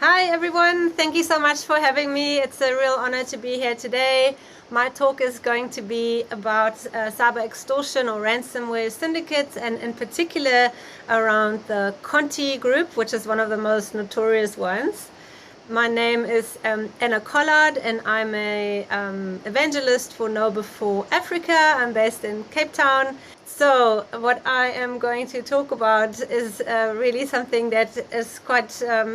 Hi everyone, thank you so much for having me. It's a real honor to be here today. My talk is going to be about cyber extortion or ransomware syndicates, and in particular around the Conti group, which is one of the most notorious ones. My name is Anna Collard, and I'm a evangelist for Noble for Africa. I'm based in Cape Town. So what I am going to talk about is really something that is quite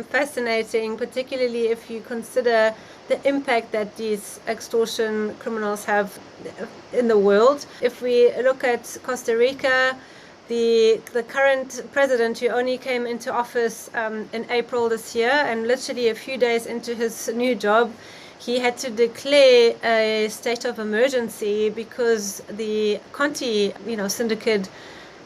fascinating, particularly if you consider the impact that these extortion criminals have in the world. If we look at Costa Rica, the current president, who only came into office in April this year, and literally a few days into his new job, he had to declare a state of emergency because the Conti, syndicate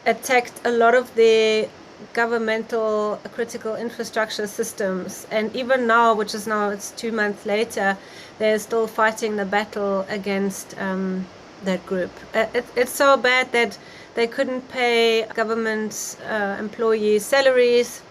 attacked a lot of the governmental critical infrastructure systems. And even now, which is now it's 2 months later, they're still fighting the battle against that group. It's so bad that they couldn't pay government employees salaries,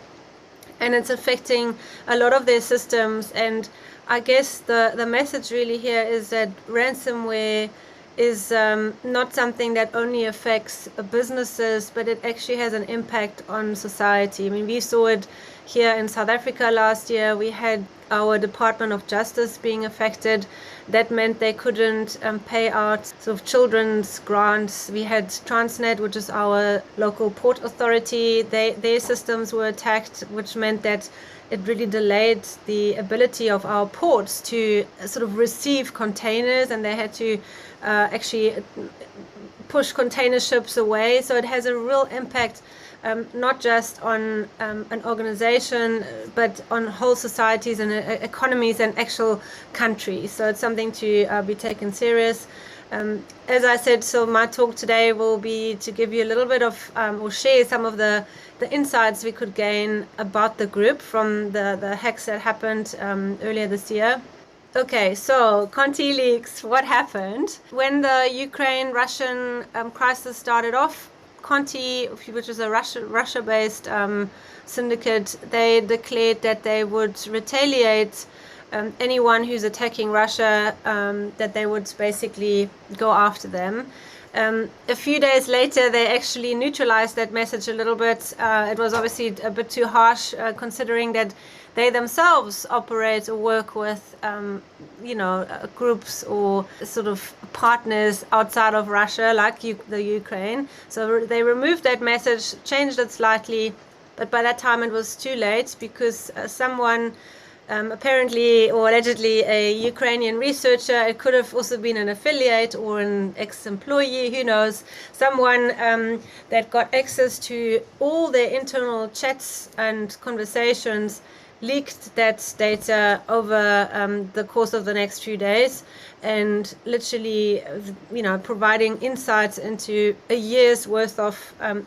and it's affecting a lot of their systems. And I guess the message really here is that ransomware is not something that only affects businesses, but it actually has an impact on society. I mean, we saw it here in South Africa last year. We had our Department of Justice being affected. That meant they couldn't pay out sort of children's grants. We had Transnet, which is our local port authority. Their systems were attacked, which meant that it really delayed the ability of our ports to sort of receive containers, and they had to actually push container ships away. So it has a real impact, not just on an organization, but on whole societies and economies and actual countries. So it's something to be taken serious. As I said, so my talk today will be to give you a little bit of, or share some of the insights we could gain about the group from the hacks that happened earlier this year. Okay, so ContiLeaks, what happened? When the Ukraine-Russian crisis started off, Conti, which is a Russia-based syndicate, they declared that they would retaliate anyone who's attacking Russia, that they would basically go after them. A few days later, they actually neutralized that message a little bit. It was obviously a bit too harsh, considering that they themselves operate or work with, groups or sort of partners outside of Russia, like the Ukraine. So they removed that message, changed it slightly, but by that time it was too late, because someone, apparently or allegedly a Ukrainian researcher, it could have also been an affiliate or an ex-employee, who knows, someone that got access to all their internal chats and conversations, leaked that data over the course of the next few days, and literally, providing insights into a year's worth of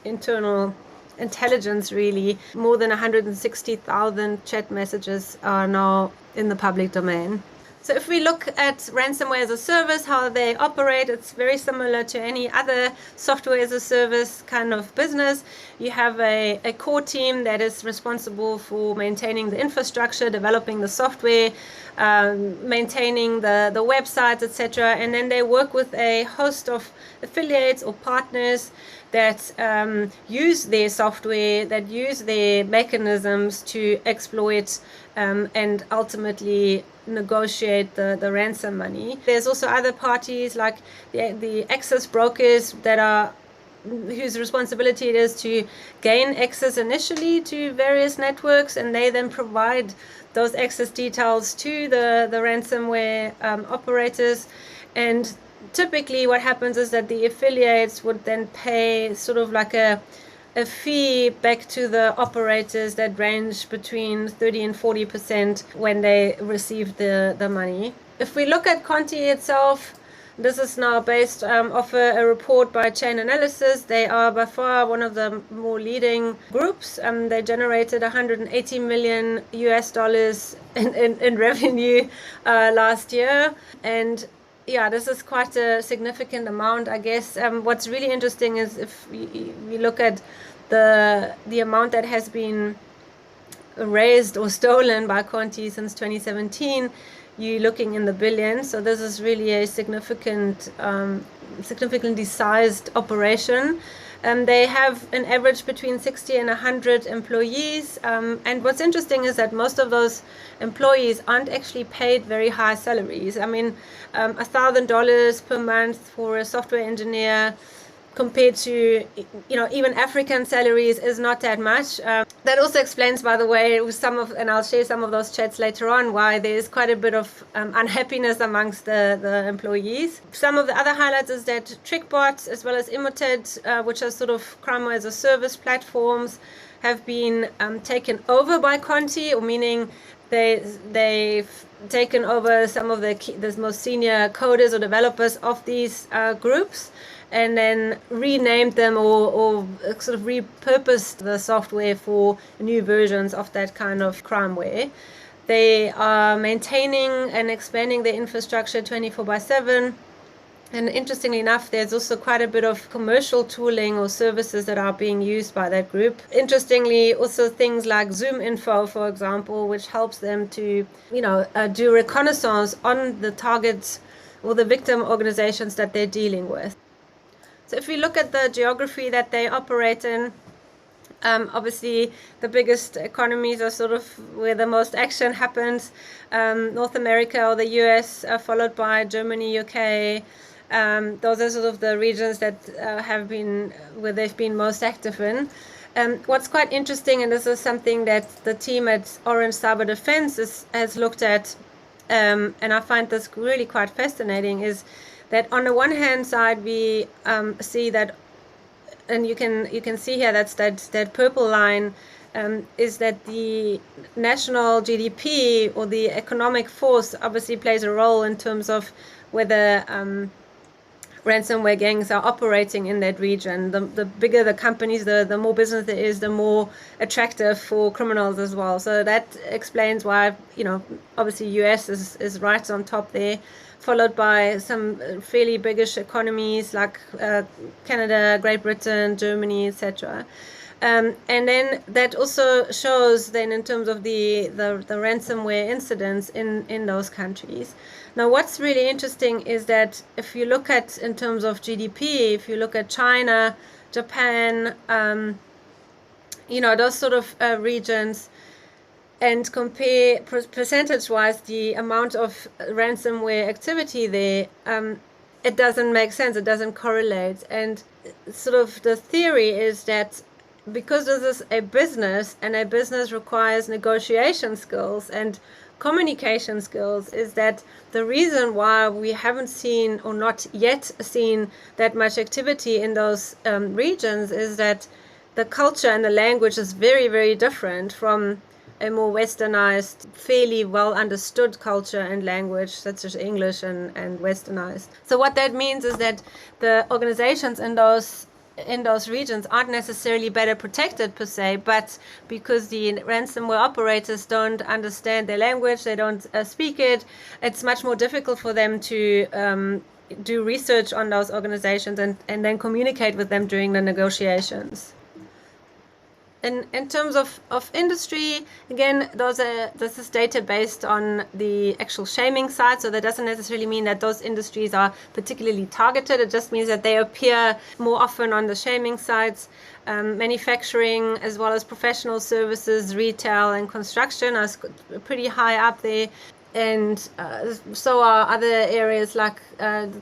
internal intelligence. Really, more than 160,000 chat messages are now in the public domain. So if we look at ransomware as a service, how they operate, it's very similar to any other software as a service kind of business. You have a core team that is responsible for maintaining the infrastructure, developing the software, maintaining the websites, etc. And then they work with a host of affiliates or partners that use their software, that use their mechanisms to exploit and ultimately negotiate the ransom money. There's also other parties like the access brokers that are whose responsibility it is to gain access initially to various networks, and they then provide those access details to the ransomware operators. And typically what happens is that the affiliates would then pay sort of like a fee back to the operators that range between 30 and 40% when they receive the money. If we look at Conti itself, this is now based off a report by Chain Analysis. They are by far one of the more leading groups. They generated $180 million US in revenue last year. And yeah, this is quite a significant amount, I guess. What's really interesting is if we look at the amount that has been erased or stolen by Conti since 2017, you're looking in the billions. So this is really a significantly sized operation. They have an average between 60 and 100 employees. And what's interesting is that most of those employees aren't actually paid very high salaries. I mean, $1,000 per month for a software engineer compared to, even African salaries is not that much. That also explains, by the way, and I'll share some of those chats later on, why there's quite a bit of unhappiness amongst the employees. Some of the other highlights is that TrickBot as well as Emoted, which are sort of crime as a service platforms, have been taken over by Conti, or meaning they've taken over some of the most senior coders or developers of these groups, and then renamed them or sort of repurposed the software for new versions of that kind of crimeware. They are maintaining and expanding their infrastructure 24/7. And interestingly enough, there's also quite a bit of commercial tooling or services that are being used by that group. Interestingly, also things like Zoom Info, for example, which helps them to, do reconnaissance on the targets or the victim organizations that they're dealing with. So if we look at the geography that they operate in, obviously the biggest economies are sort of where the most action happens. North America or the US, followed by Germany, UK. Those are sort of the regions that where they've been most active in. What's quite interesting, and this is something that the team at Orange Cyber Defense has looked at, and I find this really quite fascinating, is that on the one hand side we see that, and you can see here that purple line is that the national GDP or the economic force obviously plays a role in terms of whether ransomware gangs are operating in that region. The bigger the companies, the more business there is, the more attractive for criminals as well. So that explains why, obviously US is right on top there, followed by some fairly biggish economies like Canada, Great Britain, Germany, etc. And then that also shows then in terms of the ransomware incidents in those countries. Now, what's really interesting is that if you look at in terms of GDP, if you look at China, Japan, those sort of regions, and compare percentage-wise the amount of ransomware activity there, it doesn't make sense. It doesn't correlate. And sort of the theory is that because this is a business, and a business requires negotiation skills and communication skills, is that the reason why we haven't seen or not yet seen that much activity in those regions is that the culture and the language is very, very different from a more westernized, fairly well understood culture and language such as English and westernized. So what that means is that the organizations in those regions aren't necessarily better protected per se, but because the ransomware operators don't understand their language, they don't speak it, it's much more difficult for them to do research on those organizations and then communicate with them during the negotiations. In terms of industry, again, this is data based on the actual shaming side, so that doesn't necessarily mean that those industries are particularly targeted. It just means that they appear more often on the shaming sides. Manufacturing, as well as professional services, retail, and construction are pretty high up there. And so are other areas like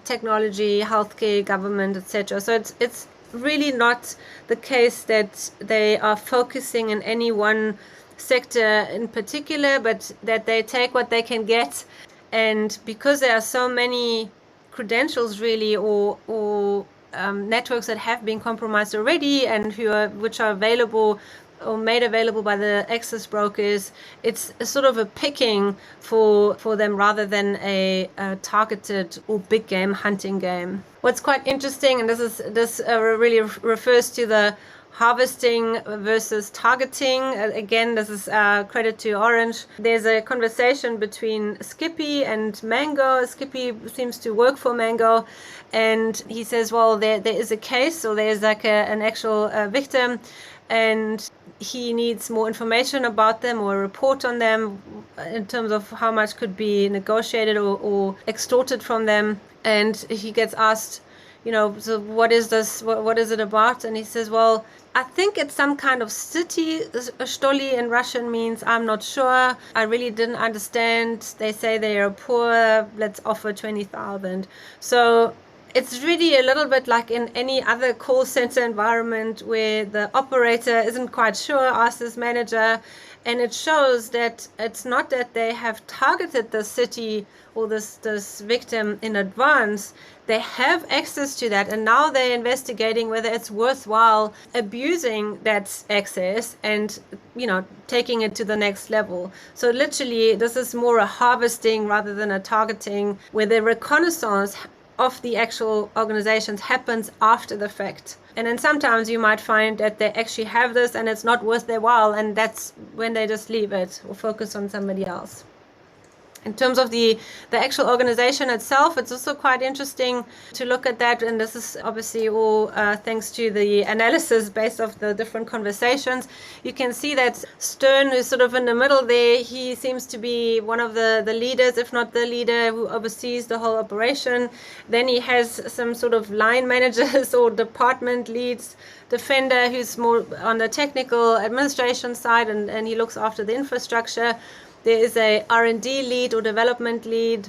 technology, healthcare, government, etc. So it's really not the case that they are focusing in any one sector in particular, but that they take what they can get. And because there are so many credentials really or networks that have been compromised already and which are available or made available by the access brokers, it's a sort of a picking for them rather than a targeted or big game hunting game. What's quite interesting, and this really refers to the harvesting versus targeting. Again, this is credit to Orange. There's a conversation between Skippy and Mango. Skippy seems to work for Mango, and he says, well, there is a case, or there's like an actual victim, and he needs more information about them or a report on them in terms of how much could be negotiated or extorted from them. And he gets asked, so what is this? What is it about? And he says, well, I think it's some kind of city. Stoli in Russian means I'm not sure. I really didn't understand. They say they are poor. Let's offer 20,000. So it's really a little bit like in any other call center environment where the operator isn't quite sure, asks his manager, and it shows that it's not that they have targeted the city or this victim in advance. They have access to that, and now they're investigating whether it's worthwhile abusing that access and taking it to the next level. So literally this is more a harvesting rather than a targeting, where the reconnaissance of the actual organizations happens after the fact. And then sometimes you might find that they actually have this and it's not worth their while, and that's when they just leave it or focus on somebody else. In terms of the actual organization itself, it's also quite interesting to look at that. And this is obviously all thanks to the analysis based off the different conversations. You can see that Stern, who's sort of in the middle there, he seems to be one of the leaders, if not the leader, who oversees the whole operation. Then he has some sort of line managers or department leads. Defender, who's more on the technical administration side, and he looks after the infrastructure. There is a R&D lead or development lead.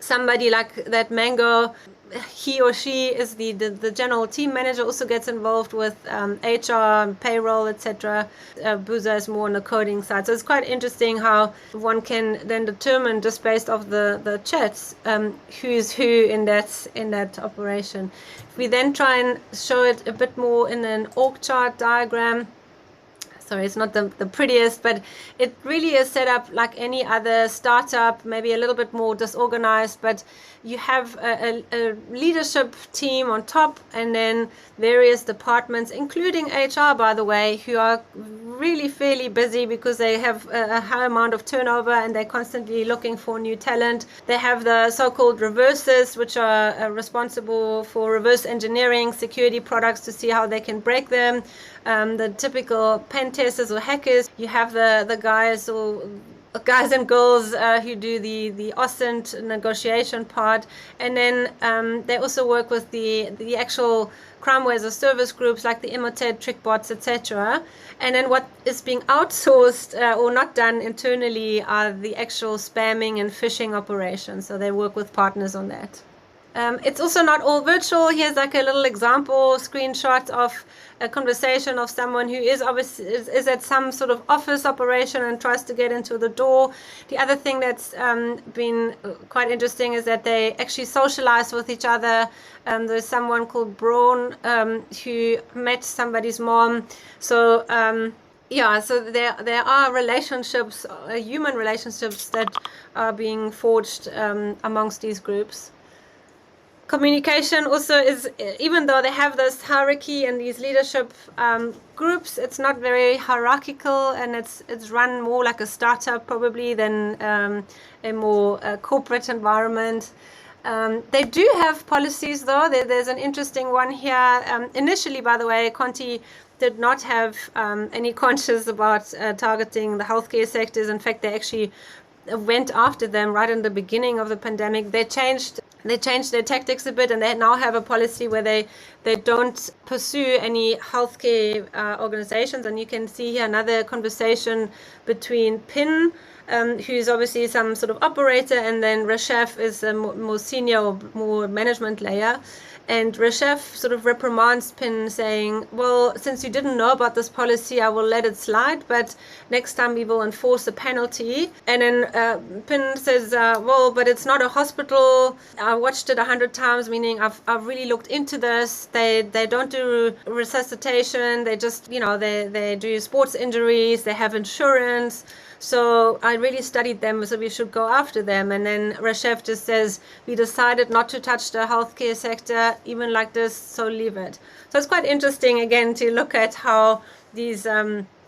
Somebody like that Mango, he or she is the general team manager, also gets involved with HR, payroll, etc. Buza is more on the coding side. So it's quite interesting how one can then determine just based off the chats who's who in that operation. If we then try and show it a bit more in an org chart diagram, sorry, it's not the prettiest, but it really is set up like any other startup, maybe a little bit more disorganized, but you have a leadership team on top, and then various departments, including HR, by the way, who are really fairly busy because they have a high amount of turnover and they're constantly looking for new talent. They have the so-called reversers, which are responsible for reverse engineering security products to see how they can break them. The typical pen testers or hackers. You have the guys and girls who do the OSINT negotiation part, and then they also work with the actual crimeware as a service groups like the Emotet, TrickBots, etc. And then what is being outsourced or not done internally are the actual spamming and phishing operations. So they work with partners on that. It's also not all virtual. Here's like a little example screenshot of a conversation of someone who is obviously is at some sort of office operation and tries to get into the door. The other thing that's been quite interesting is that they actually socialize with each other. There's someone called Braun who met somebody's mom. So so there are relationships, human relationships that are being forged amongst these groups. Communication also is, even though they have this hierarchy and these leadership groups, it's not very hierarchical, and it's run more like a startup probably than a more corporate environment. They do have policies though. There's an interesting one here. Initially, by the way, Conti did not have any conscience about targeting the healthcare sectors. In fact, they actually went after them right in the beginning of the pandemic. They changed their tactics a bit, and they now have a policy where they don't pursue any healthcare organizations. And you can see here another conversation between PIN, who's obviously some sort of operator, and then Reshef is a more senior or more management layer. And Reshef sort of reprimands PIN, saying, well, since you didn't know about this policy, I will let it slide, but next time we will enforce a penalty. And then PIN says, well, but it's not a hospital. I watched it 100 times, meaning I've really looked into this. They don't do resuscitation. They just, they do sports injuries. They have insurance. So I really studied them, so we should go after them. And then Reshef just says, we decided not to touch the healthcare sector, even like this, so leave it. So it's quite interesting, again, to look at how these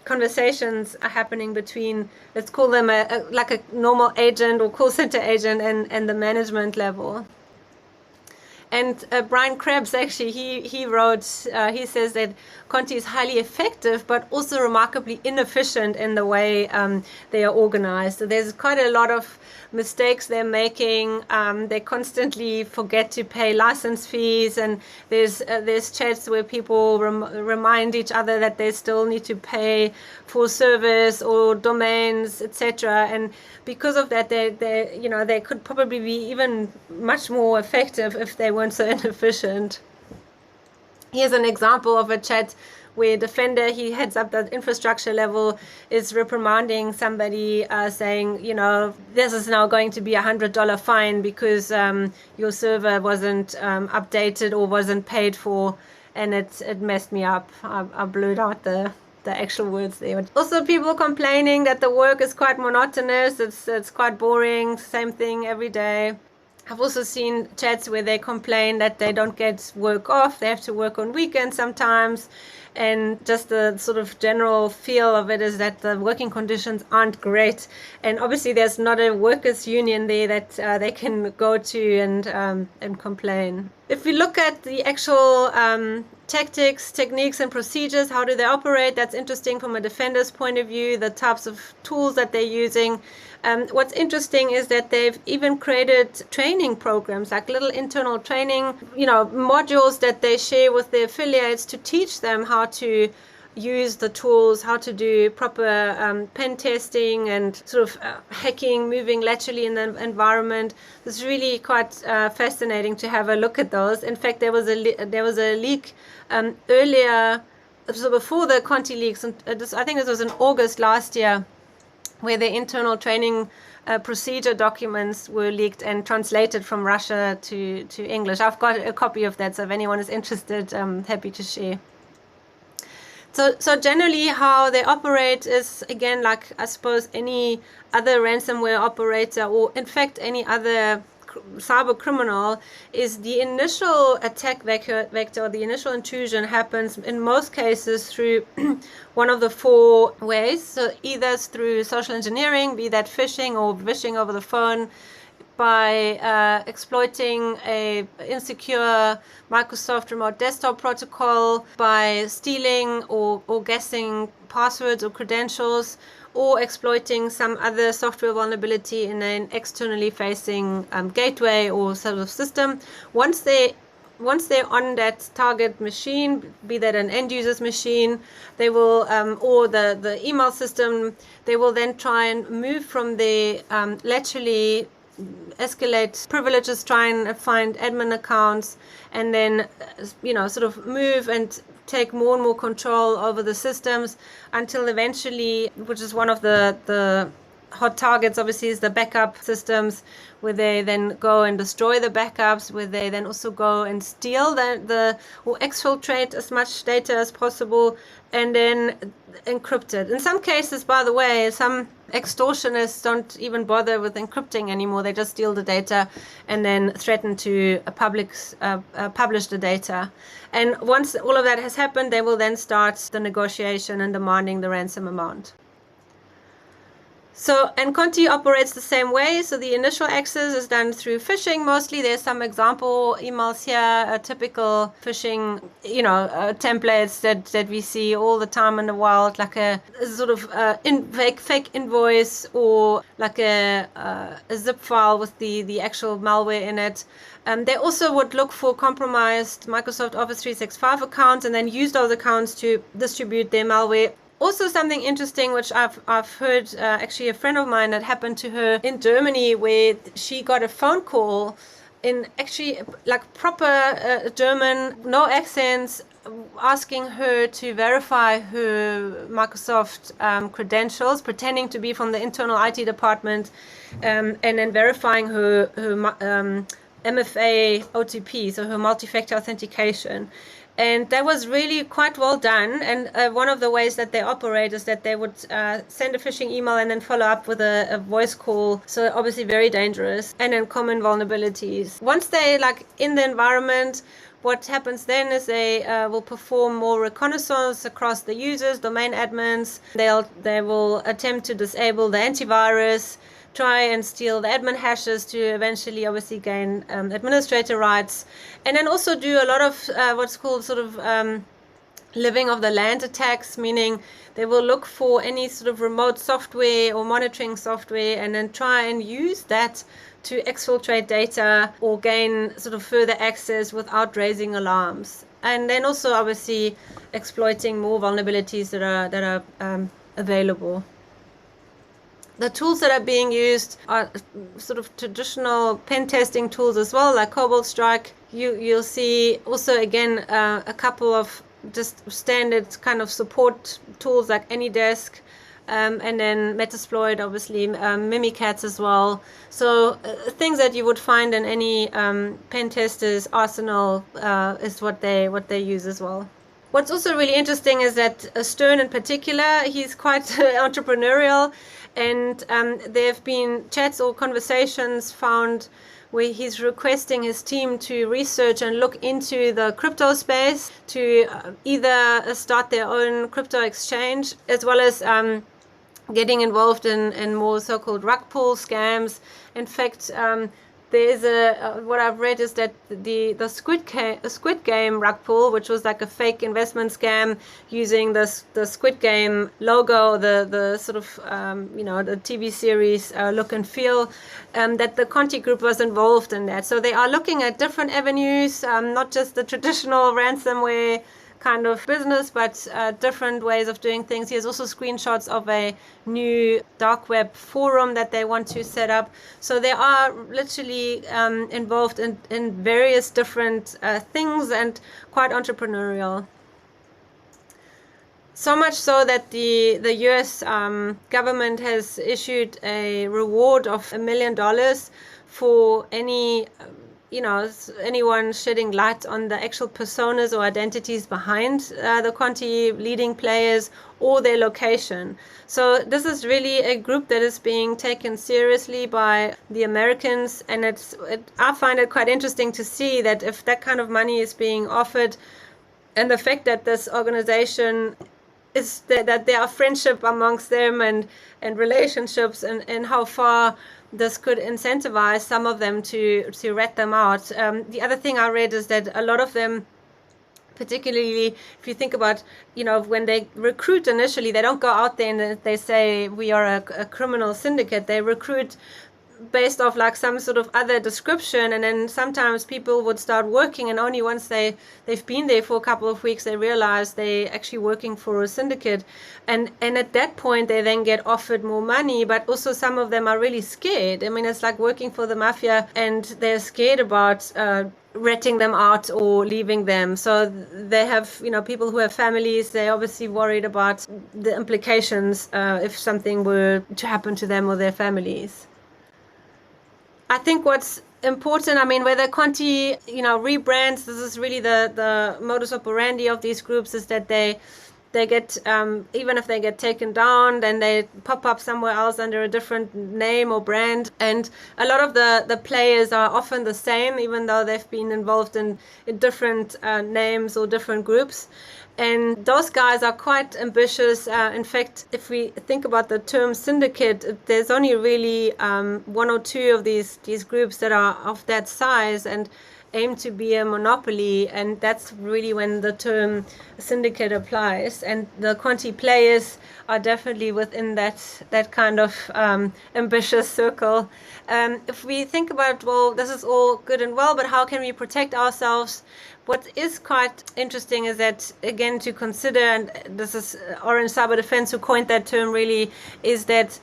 conversations are happening between, let's call them like a normal agent or call center agent and the management level. And Brian Krebs, actually, he wrote, he says that Conti is highly effective, but also remarkably inefficient in the way they are organized. So there's quite a lot of mistakes they're making. They constantly forget to pay license fees, and there's chats where people remind each other that they still need to pay for service or domains, etc. And because of that, they could probably be even much more effective if they weren't so inefficient. Here's an example of a chat where Defender, he heads up the infrastructure level, is reprimanding somebody, saying, this is now going to be $100 fine because your server wasn't updated or wasn't paid for, and it messed me up. I blew out the actual words there. Also, people complaining that the work is quite monotonous. It's quite boring, same thing every day. I've also seen chats where they complain that they don't get work off, they have to work on weekends sometimes, and just the sort of general feel of it is that the working conditions aren't great. And obviously there's not a workers' union there that they can go to and complain. If we look at the actual tactics, techniques, and procedures, how do they operate? That's interesting from a defender's point of view, the types of tools that they're using. What's interesting is that they've even created training programs, like little internal training, modules that they share with their affiliates to teach them how to use the tools, how to do proper pen testing and sort of hacking, moving laterally in the environment. It's really quite fascinating to have a look at those. In fact, there was a leak earlier, so before the ContiLeaks, I think this was in August last year, where the internal training procedure documents were leaked and translated from Russia to English. I've got a copy of that, so if anyone is interested, I'm happy to share. So generally how they operate is, again, like I suppose any other ransomware operator, or in fact any other cyber criminal, is the initial attack vector, the initial intrusion happens in most cases through one of the four ways. So either through social engineering, be that phishing or vishing over the phone, by exploiting a insecure Microsoft remote desktop protocol, by stealing or guessing passwords or credentials, or exploiting some other software vulnerability in an externally facing gateway or sort of system. Once they're on that target machine, be that an end user's machine, they will, or the email system, they will then try and move from there, laterally escalate privileges, try and find admin accounts, and then sort of move and take more and more control over the systems until eventually, which is one of the hot targets obviously, is the backup systems, where they then go and destroy the backups, where they then also go and steal or exfiltrate as much data as possible and then encrypt it. In some cases, by the way, some extortionists don't even bother with encrypting anymore. They just steal the data and then threaten to publish the data. And once all of that has happened, they will then start the negotiation and demanding the ransom amount. So, and Conti operates the same way. So the initial access is done through phishing mostly. There's some example emails here, typical phishing, templates that we see all the time in the wild, like a sort of fake invoice, or like a zip file with the actual malware in it. They also would look for compromised Microsoft Office 365 accounts and then use those accounts to distribute their malware. Also, something interesting, which I've heard, actually a friend of mine, that happened to her in Germany, where she got a phone call in actually like proper German, no accents, asking her to verify her Microsoft credentials, pretending to be from the internal IT department, and then verifying her MFA OTP, so her multi-factor authentication. And that was really quite well done. And one of the ways that they operate is that they would send a phishing email and then follow up with a voice call. So obviously very dangerous. And then common vulnerabilities. Once they in the environment, what happens then is they will perform more reconnaissance across the users, domain admins. They will attempt to disable the antivirus, try and steal the admin hashes to eventually obviously gain administrator rights, and then also do a lot of what's called sort of living of the land attacks, meaning they will look for any sort of remote software or monitoring software and then try and use that to exfiltrate data or gain sort of further access without raising alarms. And then also obviously exploiting more vulnerabilities that are available. The tools that are being used are sort of traditional pen testing tools as well, like Cobalt Strike. You'll see also again a couple of just standard kind of support tools like AnyDesk, and then Metasploit, obviously, Mimikatz as well. So things that you would find in any pen tester's arsenal is what they use as well. What's also really interesting is that Stern in particular, he's quite entrepreneurial, and there have been chats or conversations found where he's requesting his team to research and look into the crypto space to either start their own crypto exchange, as well as getting involved in more so-called rug pull scams. In fact, there is what I've read is that the Squid Game rug pull, which was like a fake investment scam using the Squid Game logo, the sort of the TV series look and feel, that the Conti group was involved in that. So they are looking at different avenues, not just the traditional ransomware kind of business, but different ways of doing things. Here's also screenshots of a new dark web forum that they want to set up. So they are literally involved in various different things and quite entrepreneurial. So much so that the US government has issued a reward of $1 million for anyone shedding light on the actual personas or identities behind the Conti leading players or their location. So this is really a group that is being taken seriously by the Americans, and I find it quite interesting to see that if that kind of money is being offered, and the fact that this organization is that there are friendship amongst them and relationships, and how far this could incentivize some of them to rat them out. The other thing I read is that a lot of them, particularly if you think about, when they recruit initially, they don't go out there and they say we are a criminal syndicate. They recruit based off like some sort of other description, and then sometimes people would start working, and only once they've been there for a couple of weeks they realize they're actually working for a syndicate, and at that point they then get offered more money. But also some of them are really scared. I mean, it's like working for the mafia, and they're scared about ratting them out or leaving them. So they have, people who have families, they're obviously worried about the implications if something were to happen to them or their families. I think what's important, whether Conti, rebrands, this is really the modus operandi of these groups, is that they get, even if they get taken down, then they pop up somewhere else under a different name or brand. And a lot of the players are often the same, even though they've been involved in different names or different groups. And those guys are quite ambitious. In fact, if we think about the term syndicate, there's only really one or two of these groups that are of that size and aim to be a monopoly, and that's really when the term syndicate applies. And the Conti players are definitely within that kind of ambitious circle. If we think about, well, this is all good and well, but how can we protect ourselves? What is quite interesting is that, again, to consider, and this is Orange Cyber Defense who coined that term really, is that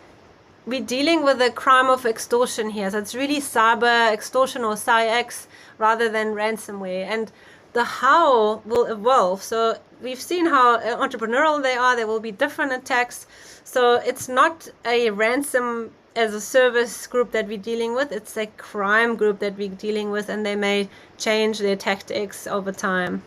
we're dealing with a crime of extortion here. So it's really cyber extortion or CyEx rather than ransomware. And the how will evolve. So we've seen how entrepreneurial they are. There will be different attacks. So it's not a ransom as a service group that we're dealing with. It's a crime group that we're dealing with, and they may change their tactics over time.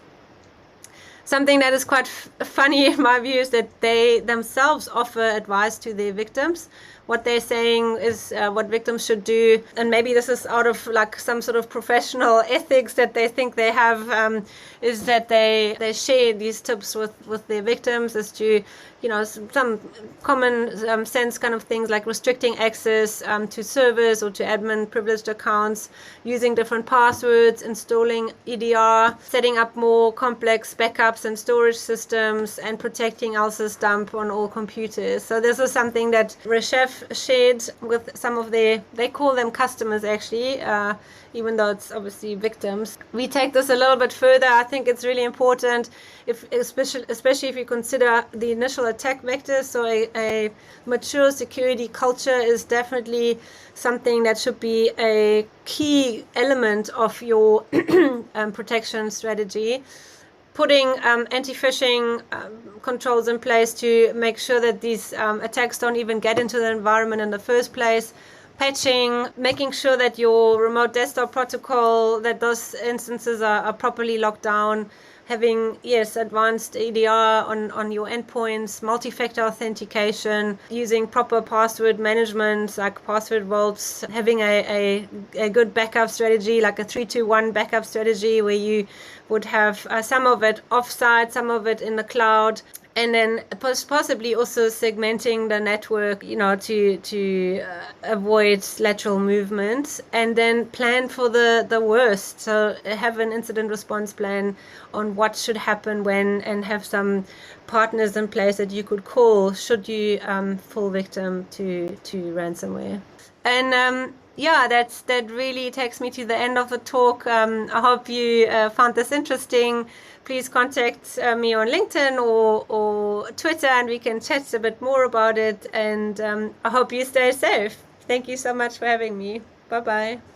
Something that is quite funny in my view is that they themselves offer advice to their victims, what they're saying is what victims should do. And maybe this is out of like some sort of professional ethics that they think they have, is that they share these tips with their victims as to, you know, some common sense kind of things like restricting access to servers or to admin privileged accounts, using different passwords, installing EDR, setting up more complex backups and storage systems, and protecting else's dump on all computers. So this is something that Reshef shared with some of they call them customers actually, even though it's obviously victims. We take this a little bit further. I think it's really important, especially if you consider the initial attack vector. So a mature security culture is definitely something that should be a key element of your protection strategy. Putting anti-phishing controls in place to make sure that these attacks don't even get into the environment in the first place. Patching, making sure that your remote desktop protocol, that those instances are properly locked down. Having, yes, advanced EDR on your endpoints, multi-factor authentication, using proper password management like password vaults, having a good backup strategy like a 3-2-1 backup strategy where you would have some of it offsite, some of it in the cloud, and then possibly also segmenting the network, you know, to avoid lateral movement, and then plan for the worst. So have an incident response plan on what should happen when, and have some partners in place that you could call should you fall victim to ransomware. And yeah, that really takes me to the end of the talk. I hope you found this interesting. Please contact me on LinkedIn or Twitter, and we can chat a bit more about it. And I hope you stay safe. Thank you so much for having me. Bye-bye.